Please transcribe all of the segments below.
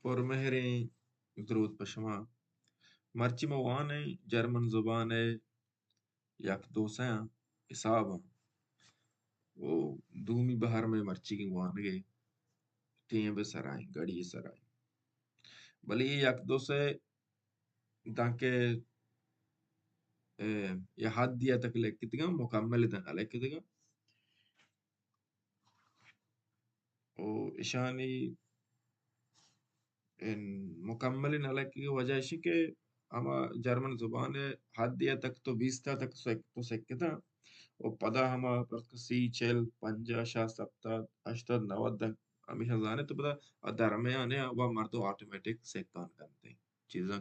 پرمهرین درود به شما. مرچی موانه جرمن زبانه یک دوسیان حسابا و دومی بہر میں مرچی کی موانگے تین بے سرائیں گڑی سرائیں بلی یہ یک دوسے تاکہ یہ حد دیا تک لکھتی گا مکمل تک لکھتی گا و اشانی مکمل نہ لکھی کی وجہ اسی کہ اما جرمن زبان حد دیا تک تو 20 تک تو سکتا و پدا ہما پر سی چل 50 70 80 90 تک ہمیشہ جانے تو پدا درمیانے وہ مردو آٹومیٹک سیکتان کرتے ہیں چیزاں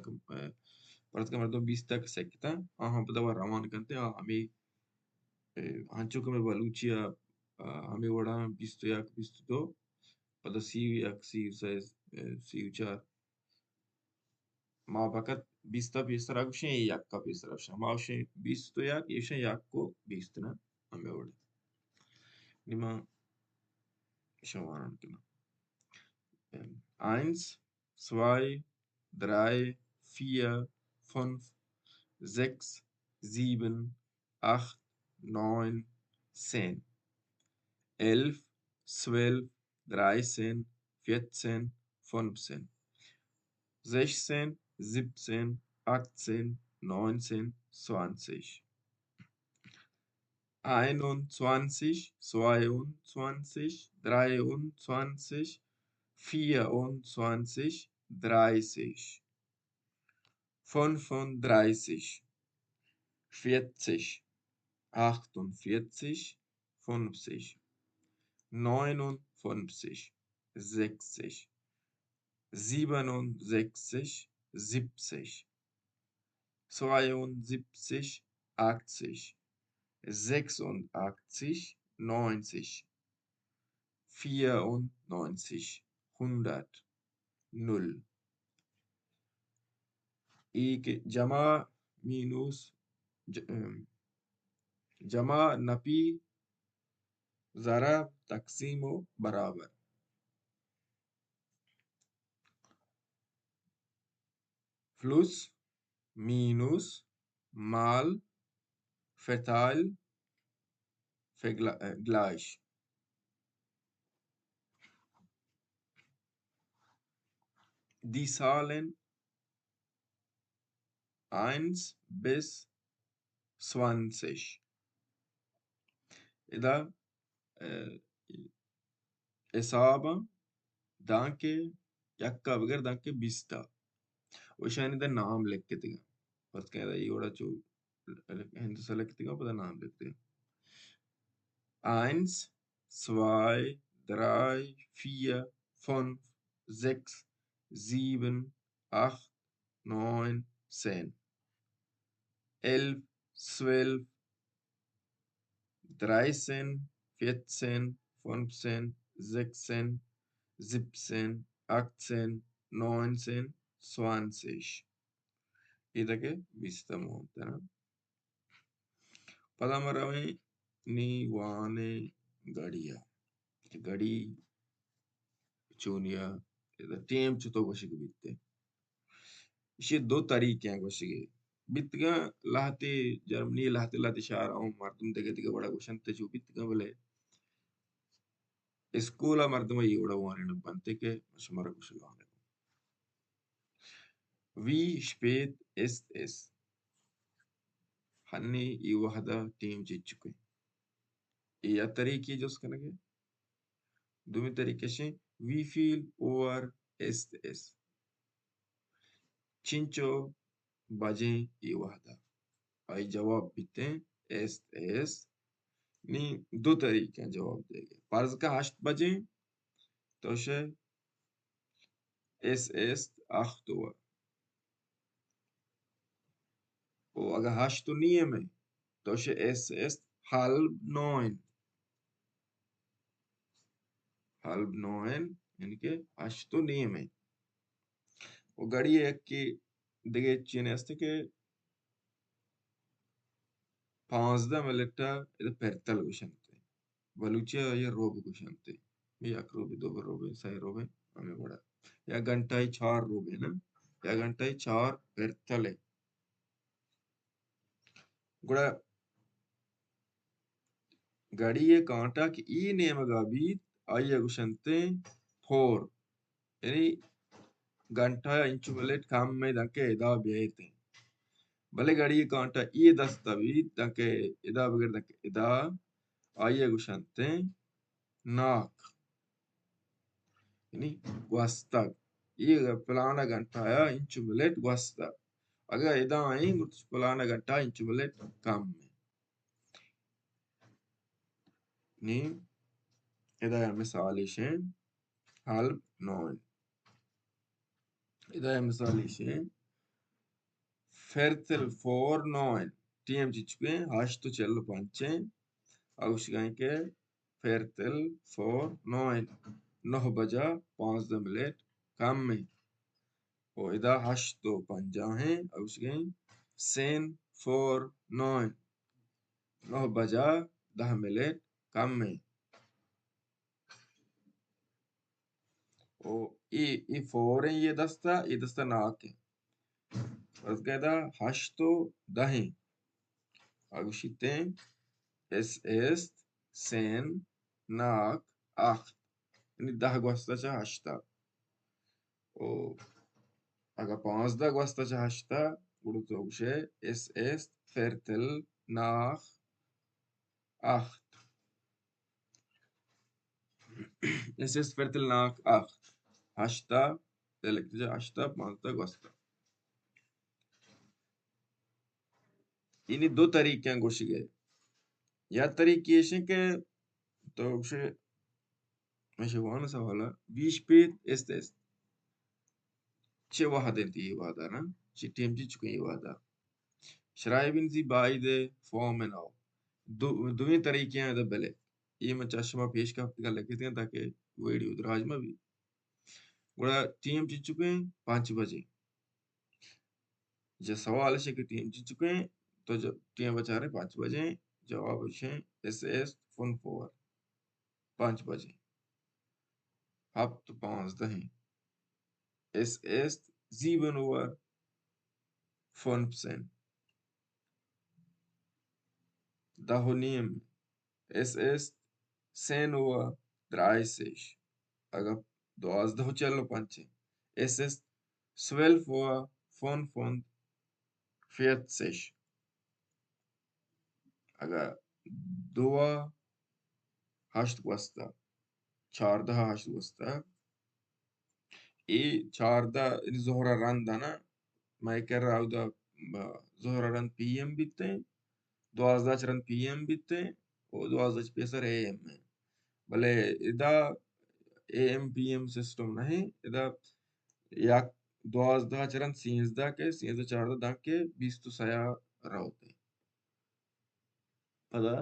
پرت کا مردو 20 تک سیکتا ہم پدا وہ روان کرتے ہیں ہمیں ہنچو کہ میں بلوچیا ہمیں وڑا 21 22 پدا سی 4 ما fakat bista pistra bir şey yakka pistra şey. Ma şey bisto yak işe yakko bistna ame orada. Nima şawaran kina. 1 2 3 4 5 6 7 8 9 10 11 12 13 14 15 16 17 18 19 20 21 22 23 24 30 35 40 48 50 59 60 67 70 72 80 86 90 94 100 0 ایک جمع مینوس جمع نپی ضرب تقسیم و برابر floss menus mal verteil gleich die Zahlen 1 bis 20 إذا إصابة دانكي يكا بغير دانكي بيستا وشان إذا نام لكتيغا بس كده يورا جو هندسة لكتيغا بدا نام لكتيغا 1 2 3 4 5 6 7 8 9 10 11 12 13 14 15 16 17 18 19 20 ಇದಕ್ಕೆ ಬಿಸ್ತಮು ಅಂತಾನ ಪದಮರವೇ ನೀವಾನೆ ಗಡಿಯ ಗಡಿ چونیا ٹیم چتو گوشگ بیتے یہ دو طریقے ہیں گوشگ بیتگا لاہتے جرمنی لاہتے شہر آؤں مردم دگے دگے بڑا گوشن تجو بیتگا بلے اسکولا مردم یہ بڑا وانے نبانتے کہ مشمارا گوشگانے Wie spät ist es? Honey یہ وحدہ ٹیم جیت چکے یہ طریقے جو اس کا لگے دومی طریقے سے Wie viel Uhr ist es? چنچو بجیں یہ وحدہ آئی جواب بیتے ہیں ist es نہیں دو طریقے ہیں جواب دے گے فرض کا 8 بجیں تو شے es ist 8 Uhr و اگر 8 تو نہیں ہے میں تو شے es ist halb 9 halb 9 یعنی کہ 8 تو نہیں ہے میں وہ گڑی ایک کی دیگه چینے ہستے کہ 15 ملٹا ادھا پرتل گوشنتے بلوچیا یا روب گوشنتے یک روبه دو روبه سه روبه همه گوڑا یک گھنٹه 4 روبه نه یک گھنٹه 4 پرتله گوڑا گڑیه کانٹا کی ای نیمگا بیت آئیے گوشنتے فور یعنی گھنٹہ انچو ملیٹ کام میں دنکے ادا بیئیتے بلے گڑیه کانٹا ای دستا بیت دنکے ادا بگر دنکے ادا آئیے گوشنتے ناک یعنی گوستگ یہ پلانا گھنٹہ آیا انچو ملیٹ گوستگ اگر ادا آئیں گوش پلانا گھنٹہ انچو ملیٹ کام میں نیم ادا مثالی شیں halb 9 ادا مثالی شیں Viertel vor 9 ٹیم چچکے 8:45 اوش گائیں کے Viertel vor 9 9 بجا 15 منٹ کم میں اور ادا 8:50 ہیں اوش گائیں 10 vor 9 9 بجا 10 منٹ کم میں اور ای فوریں یہ دستا ناک ہے was geht da? Hast du dahin? Agushitem, es ist 10 nach 8. Yani daha gostacha hashta. O aga 5 da gostacha hashta. Urdu ogşe es ist Viertel nach 8. Es ist Viertel nach 8. Hashta, elektrice hashta 5 da gosta. یعنی دو طریقے ہیں گوشی گئے یا طریقے ہیں کہ تو گوشے ماشي وانا سوالا wie spät ist es چه واحد انت یہ وعدہ نا چه ٹیم جی چکے یہ وعدہ schreiben Sie beide Formen auf دویں طریقے ہیں دا بلے یہ میں چشمہ پیش کا ہفتہ لکھتے ہیں تاکہ ویڈیو دراج میں بھی گوڑا ٹیم جی چکے ہیں 5 بجے جو سوال ہے کہ ٹیم جی چکے ہیں تو جب ٹیم بچا رہے 5 بجے جواب ہے es ist 5 Uhr 5 بجے ہفت 15 ہیں es ist 7 Uhr 15 dahonim es ist 10 Uhr 30 اگر 12 چلو 5 es ist 12 Uhr 45 اگر 2 8 وستا 14 8 وستا ای 14 ظهر رندا نا ما يكرر عودا ظهر رند پی ایم بیتے 12 چرند پی ایم بیتے و 12 پیسر اے ایم ہے بلے ادا A M P M system نہیں ادا یک 12 چرند 13 کے 13 14 دن کے 20 تو سیا راوتے پدا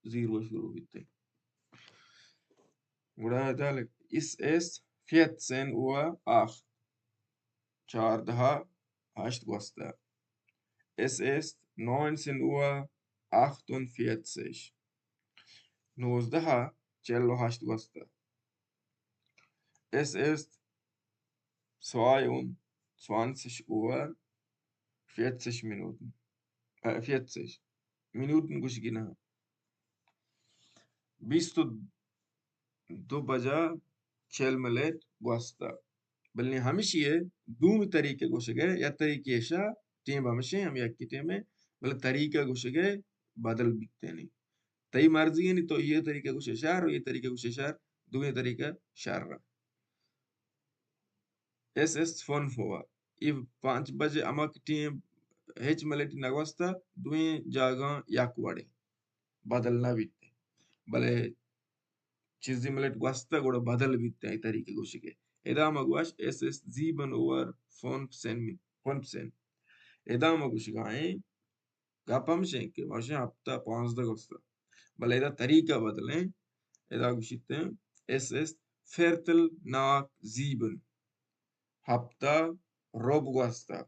زیرو شروع بیتے گوڑا دالک اس 14 Uhr 8 14 8 وستا es ist 19 Uhr 48 19 چلو 8 وستا es ist 22 Uhr 40 Minuten 40 Minuten گوش گنا 22 بجا 40 منٹ وستا بلنی ہمیشہ یہ دوم طریقے گوش گئے یا طریقے شا ٹیم ہمیشہ ہم یک کی ٹیم ہے بلے طریقہ گوش گئے بدل بیتے نہیں تئی مرضی ہے نہیں تو یہ طریقہ گوش شہر اور یہ طریقہ گوش شہر دوئے طریقہ شہر رہا es ist 5 Uhr یہ 5 بجے اما کی ٹیم ہیچ ملیٹی نگوستا دوئے جاگاں یک وڑے بدلنا بیتے بلے چیزی ملیٹ گوستا گوڑا بدل بیتے ہیں طریقے گوش گئے ادا مگواش es ist 7 Uhr 15 ادا مگوش گائیں گاپا مشیں کہ ماشیں ہفتہ 15 گوستا بلے ادا طریقہ بدلیں ادا گوشتے ہیں es ist Viertel nach 7 ہفتہ روب گوستا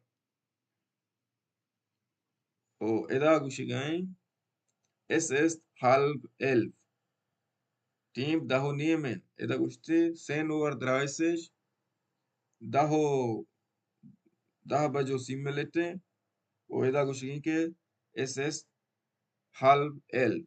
او ادا گوش گائیں es ist halb 11 Tempo daho nehmen. Da guste 10:30 daho 10 بجو simmelete وإذا gushing ke es ist halb 11.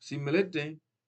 simmelete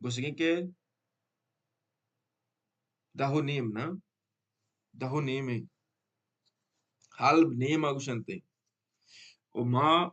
gushing ke daho nehmen na daho nehmen halb nehmen gushante وما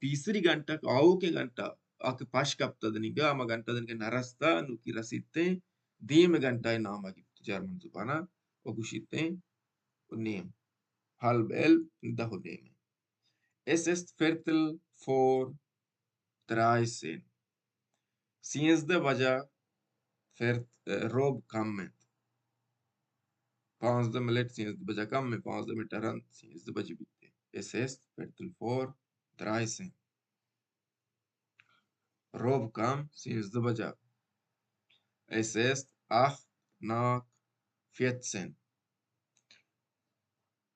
pisiri ganta au ke ganta ak pash kapta daniga ama ganta danke narasta nuki rasitte dime ganta nama gibt German zubana o gushite o nehm halb elf daho nehme. Es ist Viertel vor 13. Siyezde baja rob kammet. 15 millet siyezde baja kamme 15 millet aran siyezde baji bitte. Es ist Viertel vor 13. Rob kam siyezde baja. Es ist 8 nach 14.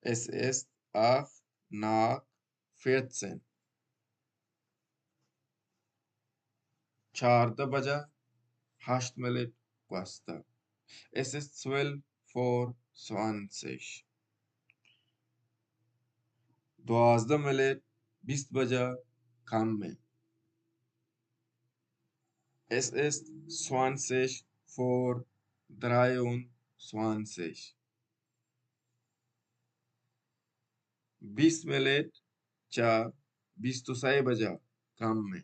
Es ist 8 nach 14. Çağrıda baca 8 millet basta. Es ist 12 vor 20. Duazda millet 20 baca kamme. Es ist 20 vor 23. 20 millet cha 20 baca kamme.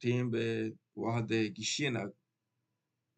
tembe wahde gishina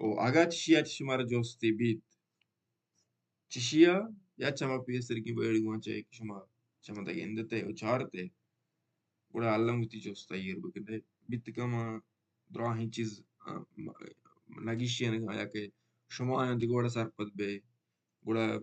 o aga tishia tishmara josti bit tishia ya chama pesir ki bedi goncha ek shuma chama da gendete o charte ura allam uti josta yer bukde bit kama drahin chiz nagishia ya ke shuma andi goda sarpat be goda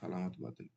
salamat batel